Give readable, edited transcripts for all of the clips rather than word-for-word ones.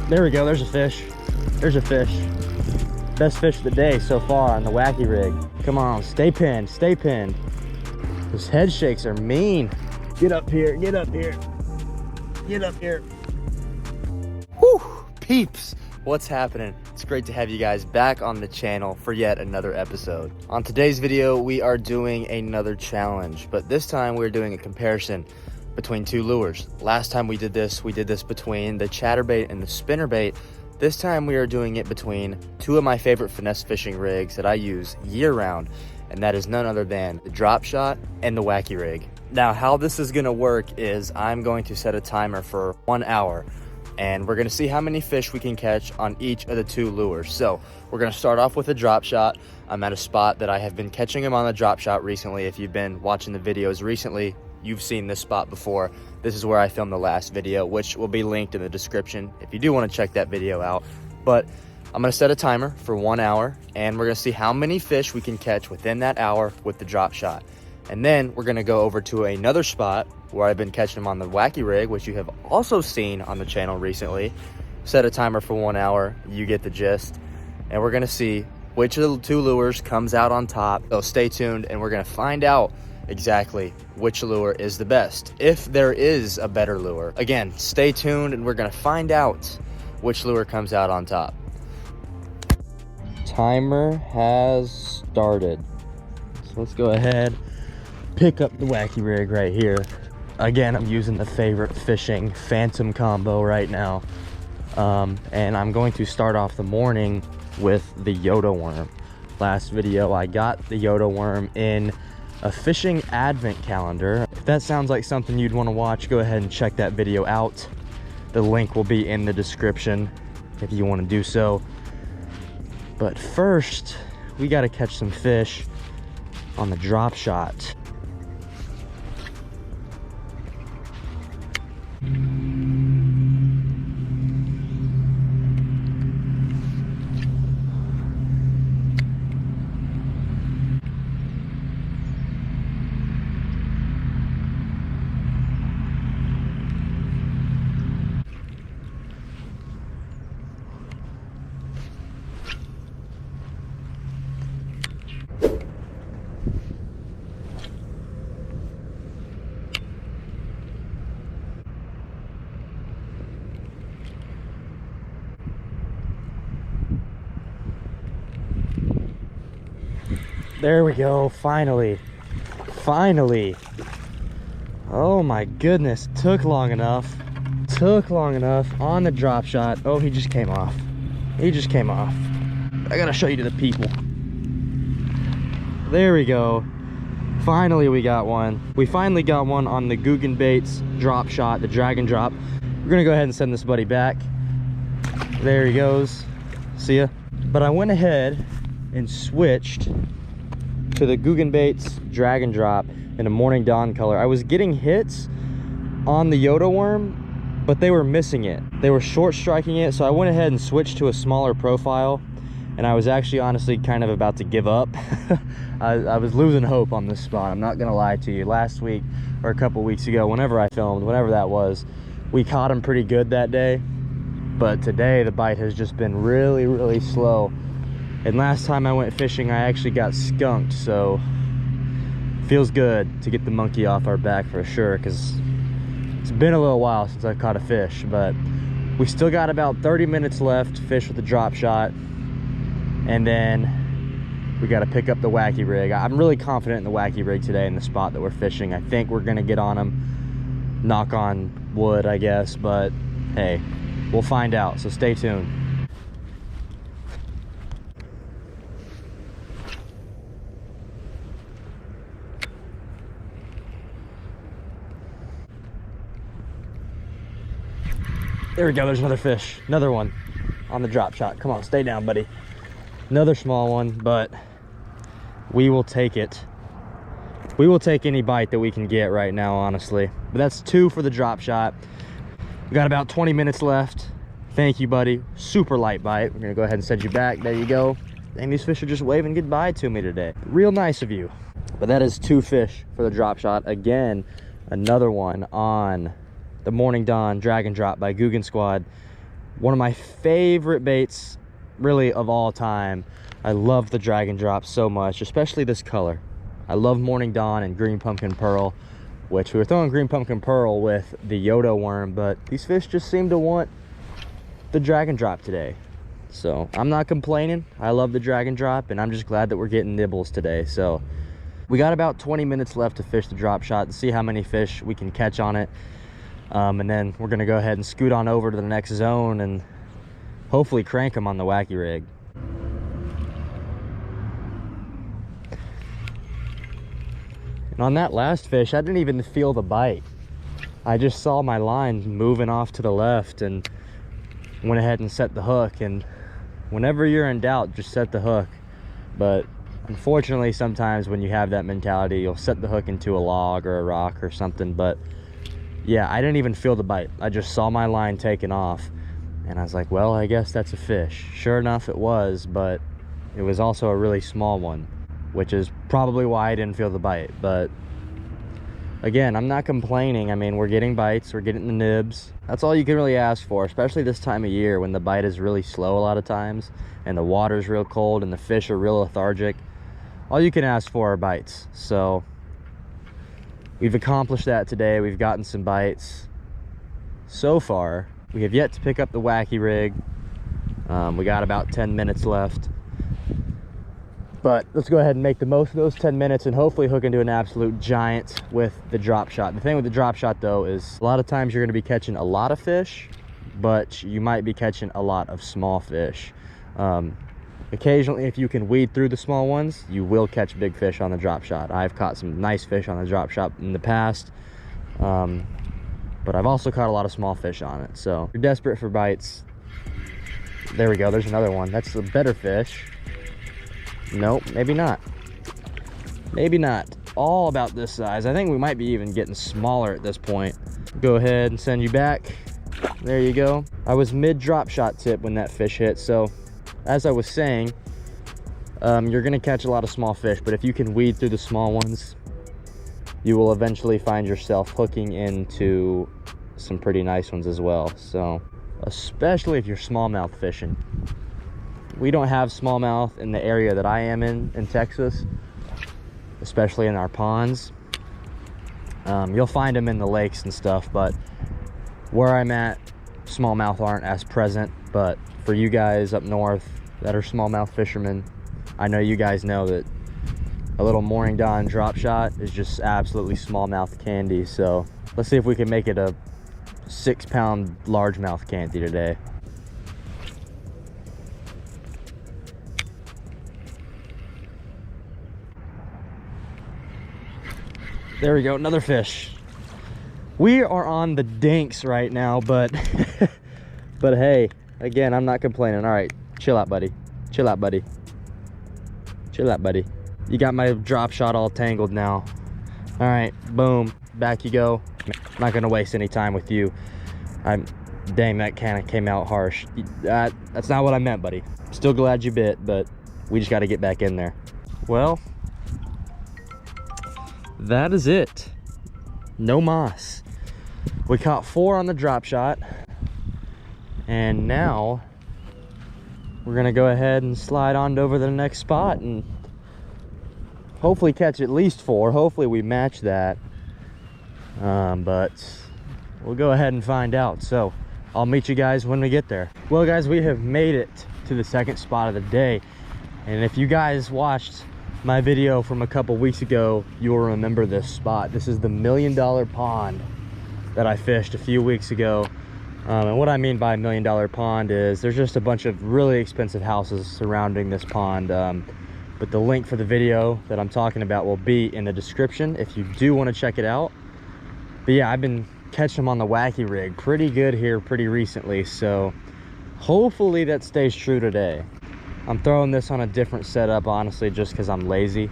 There we go, there's a fish. There's a fish. Best fish of the day so far on the Wacky rig. Come on, stay pinned, stay pinned. Those head shakes are mean. Get up here, get up here. Get up here. Whew, peeps. What's happening? It's great to have you guys back on the channel for yet another episode. On today's video, we are doing another challenge, but this time we're doing a comparison between two lures. Last time we did this between the chatterbait and the spinnerbait. This time we are doing it between two of my favorite finesse fishing rigs that I use year round, and that is none other than the drop shot and the Wacky rig. Now, how this is gonna work is I'm going to set a timer for 1 hour, and we're gonna see how many fish we can catch on each of the two lures. So we're gonna start off with a drop shot. I'm at a spot that I have been catching them on the drop shot recently. If you've been watching the videos recently, you've seen this spot before. This is where I filmed the last video, which will be linked in the description if you do want to check that video out. But I'm gonna set a timer for 1 hour, and we're gonna see how many fish we can catch within that hour with the drop shot. And then we're gonna go over to another spot where I've been catching them on the Wacky rig, which you have also seen on the channel recently. Set a timer for 1 hour, you get the gist. And we're gonna see which of the two lures comes out on top. So stay tuned, and we're gonna find out exactly which lure is the best, if there is a better lure. Again, stay tuned, and we're gonna find out which lure comes out on top. Timer has started. So let's go ahead, pick up the Wacky rig right here. Again, I'm using the favorite fishing Phantom combo right now. And I'm going to start off the morning with the Yoda worm. Last video, I got the Yoda worm in a fishing advent calendar. If that sounds like something you'd want to watch, go ahead and check that video out. The link will be in the description if you want to do so. But first, we got to catch some fish on the drop shot. There we go, finally. Finally. Oh my goodness, took long enough on the drop shot. Oh, he just came off. He just came off. I gotta show you to the people. There we go. Finally we got one. We finally got one on the Beatz drop shot, the drag and drop. We're gonna go ahead and send this buddy back. There he goes. See ya. But I went ahead and switched to the Beatz drag and drop in a morning dawn color. I was getting hits on the Yoda worm, but they were missing it. They were short striking it, so I went ahead and switched to a smaller profile, and I was actually honestly kind of about to give up. I was losing hope on this spot, I'm not gonna lie to you. Last week, or a couple weeks ago, whenever I filmed, whenever that was, we caught him pretty good that day, but today the bite has just been really, really slow. And last time I went fishing, I actually got skunked, so feels good to get the monkey off our back for sure, because it's been a little while since I caught a fish. But we still got about 30 minutes left to fish with the drop shot, and then we got to pick up the Wacky rig. I'm really confident in the Wacky rig today in the spot that we're fishing. I think we're gonna get on him, knock on wood, I guess, but hey, we'll find out, so stay tuned. There we go, there's another fish, another one on the drop shot. Come on, stay down, buddy. Another small one, but we will take it. We will take any bite that we can get right now, honestly. But that's two for the drop shot. We got about 20 minutes left. Thank you, buddy. Super light bite. We're gonna go ahead and send you back. There you go. And these fish are just waving goodbye to me today. Real nice of you. But that is two fish for the drop shot. Again, another one on the Morning Dawn Drag and Drop by Guggen Squad. One of my favorite baits really of all time. I love the drag and drop so much, especially this color. I love Morning Dawn and Green Pumpkin Pearl, which we were throwing Green Pumpkin Pearl with the Yodo worm, but these fish just seem to want the drag and drop today. So I'm not complaining. I love the drag and drop, and I'm just glad that we're getting nibbles today. So we got about 20 minutes left to fish the drop shot and see how many fish we can catch on it. And then we're gonna go ahead and scoot on over to the next zone and hopefully crank them on the Wacky rig. And on that last fish, I didn't even feel the bite. I just saw my line moving off to the left and went ahead and set the hook. And whenever you're in doubt, just set the hook. But unfortunately, sometimes when you have that mentality, you'll set the hook into a log or a rock or something. But yeah, I didn't even feel the bite. I just saw my line taking off. And I was like, well, I guess that's a fish. Sure enough, it was, but it was also a really small one, which is probably why I didn't feel the bite. But again, I'm not complaining. I mean, we're getting bites, we're getting the nibs. That's all you can really ask for, especially this time of year when the bite is really slow a lot of times and the water's real cold and the fish are real lethargic. All you can ask for are bites. So we've accomplished that today. We've gotten some bites so far. We have yet to pick up the Wacky rig. We got about 10 minutes left. But let's go ahead and make the most of those 10 minutes and hopefully hook into an absolute giant with the drop shot. The thing with the drop shot though is a lot of times you're going to be catching a lot of fish, but you might be catching a lot of small fish. Occasionally, if you can weed through the small ones, you will catch big fish on the drop shot. I've caught some nice fish on the drop shot in the past, but I've also caught a lot of small fish on it. So if you're desperate for bites, there we go. There's another one. That's a better fish. Nope, maybe not. Maybe not. All about this size. I think we might be even getting smaller at this point. Go ahead and send you back. There you go. I was mid drop shot tip when that fish hit. So as I was saying, you're gonna catch a lot of small fish, but if you can weed through the small ones, you will eventually find yourself hooking into some pretty nice ones as well. So especially if you're smallmouth fishing. We don't have smallmouth in the area that I am in Texas, especially in our ponds. You'll find them in the lakes and stuff, but where I'm at, smallmouth aren't as present. But for you guys up north that are smallmouth fishermen, I know you guys know that a little Morning Dawn drop shot is just absolutely smallmouth candy. So let's see if we can make it a 6-pound largemouth candy today. There we go, another fish. We are on the dinks right now, but but hey, again, I'm not complaining. All right, chill out, buddy. Chill out, buddy. Chill out, buddy. You got my drop shot all tangled now. All right, boom, back you go. I'm not gonna waste any time with you. Dang, that kind of came out harsh. That's not what I meant, buddy. Still glad you bit, but we just got to get back in there. Well, that is it. No moss. We caught 4 on the drop shot, and now we're gonna go ahead and slide on over to the next spot and hopefully catch at least 4. Hopefully we match that, but we'll go ahead and find out. So I'll meet you guys when we get there. Well guys, we have made it to the second spot of the day, and if you guys watched my video from a couple weeks ago, you will remember this spot. This is the $1 million pond that I fished a few weeks ago. And what I mean by $1 million pond is there's just a bunch of really expensive houses surrounding this pond. But the link for the video that I'm talking about will be in the description if you do want to check it out. But yeah, I've been catching them on the Wacky rig pretty good here pretty recently, so hopefully that stays true today. I'm throwing this on a different setup, honestly, just because I'm lazy.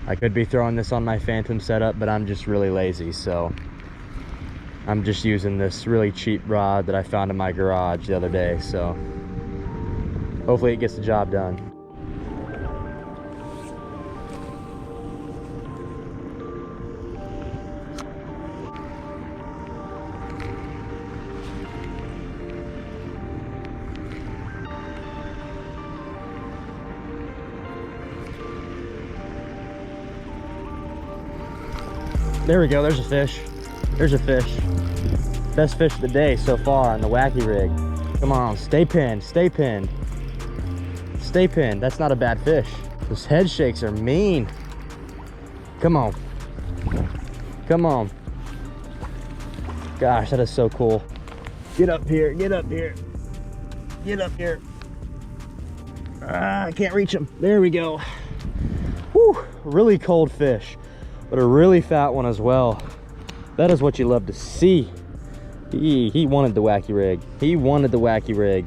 I could be throwing this on my Phantom setup, but I'm just really lazy, so I'm just using this really cheap rod that I found in my garage the other day. So hopefully it gets the job done. There we go, there's a fish. There's a fish. Best fish of the day so far on the Wacky rig. Come on, stay pinned, stay pinned. Stay pinned, that's not a bad fish. Those head shakes are mean. Come on. Come on. Gosh, that is so cool. Get up here, get up here. Get up here. I can't reach him. There we go. Whew, really cold fish, but a really fat one as well. That is what you love to see. He wanted the Wacky rig. He wanted the Wacky rig.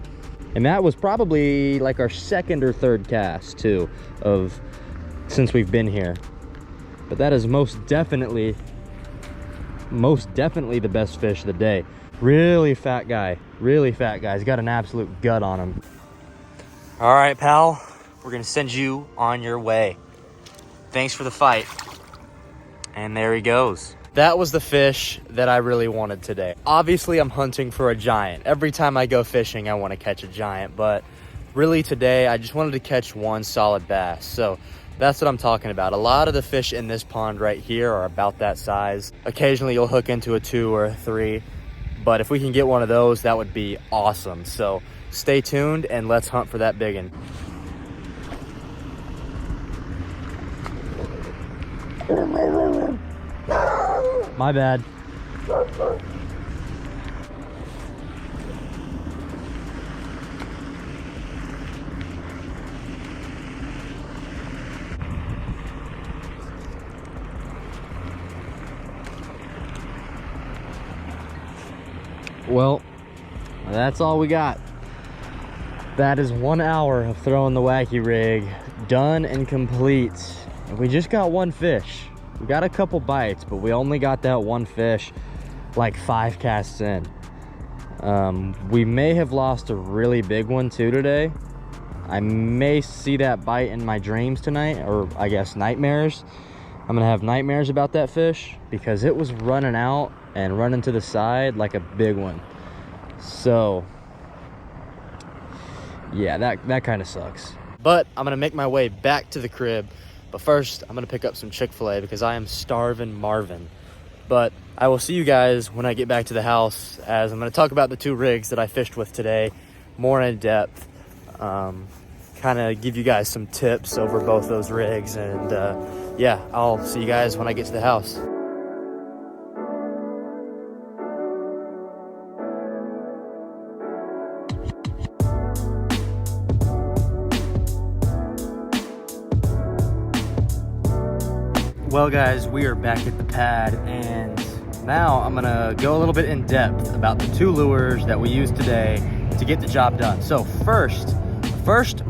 And that was probably like our second or third cast too since we've been here. But that is most definitely the best fish of the day. Really fat guy, really fat guy. He's got an absolute gut on him. All right, pal, we're gonna send you on your way. Thanks for the fight. And there he goes. That was the fish that I really wanted today. Obviously, I'm hunting for a giant. Every time I go fishing, I want to catch a giant, but really today, I just wanted to catch one solid bass. So that's what I'm talking about. A lot of the fish in this pond right here are about that size. Occasionally, you'll hook into a 2 or a 3, but if we can get one of those, that would be awesome. So stay tuned and let's hunt for that big one. My bad. Well, that's all we got. That is 1 hour of throwing the Wacky rig done and complete. And we just got one fish. We got a couple bites, but we only got that one fish like 5 casts in. We may have lost a really big one too today. I may see that bite in my dreams tonight, or I guess nightmares. I'm gonna have nightmares about that fish because it was running out and running to the side like a big one. So yeah, that kind of sucks. But I'm gonna make my way back to the crib. But first, I'm gonna pick up some Chick-fil-A because I am starving Marvin. But I will see you guys when I get back to the house, as I'm gonna talk about the 2 rigs that I fished with today more in depth. Kind of give you guys some tips over both those rigs. And yeah, I'll see you guys when I get to the house. Well guys, we are back at the pad, and now I'm gonna go a little bit in depth about the 2 lures that we used today to get the job done. So first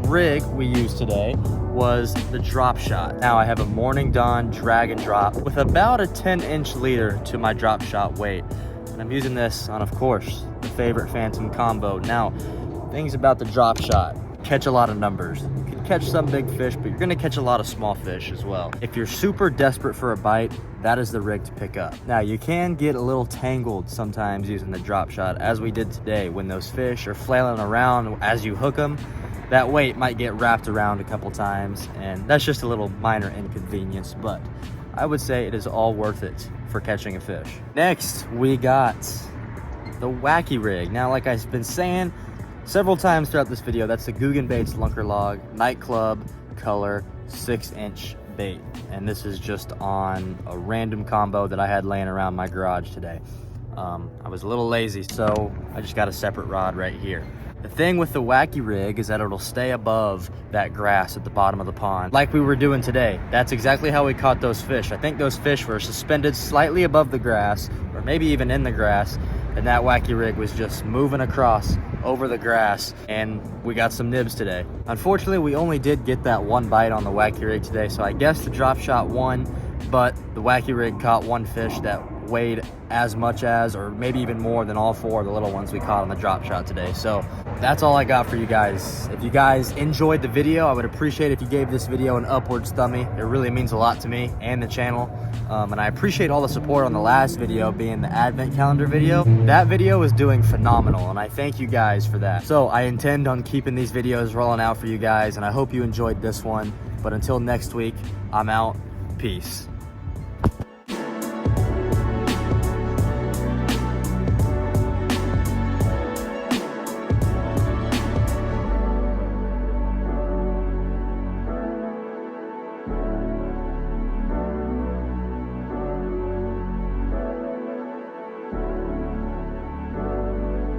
rig we used today was the drop shot. Now I have a Morning Dawn drag and drop with about a 10-inch leader to my drop shot weight. And I'm using this on, of course, the favorite Phantom combo. Now, things about the drop shot: catch a lot of numbers. You can catch some big fish, but you're gonna catch a lot of small fish as well. If you're super desperate for a bite, that is the rig to pick up. Now, you can get a little tangled sometimes using the drop shot, as we did today. When those fish are flailing around as you hook them, that weight might get wrapped around a couple times, and that's just a little minor inconvenience, but I would say it is all worth it for catching a fish. Next, we got the Wacky rig. Now, like I've been saying several times throughout this video, that's the Baitz Lunker Log Nightclub Color 6-inch bait. And this is just on a random combo that I had laying around my garage today. I was a little lazy, so I just got a separate rod right here. The thing with the Wacky rig is that it'll stay above that grass at the bottom of the pond, like we were doing today. That's exactly how we caught those fish. I think those fish were suspended slightly above the grass, or maybe even in the grass, and that Wacky rig was just moving across over the grass, and we got some nibs today. Unfortunately, we only did get that one bite on the Wacky rig today, so I guess the drop shot won, but the Wacky rig caught one fish that weighed as much as, or maybe even more than, all 4 of the little ones we caught on the drop shot today. So that's all I got for you guys. If you guys enjoyed the video, I would appreciate if you gave this video an upwards thumbie. It really means a lot to me and the channel. And I appreciate all the support on the last video, being the advent calendar video. That video is doing phenomenal, and I thank you guys for that. So I intend on keeping these videos rolling out for you guys, and I hope you enjoyed this one. But until next week, I'm out. Peace.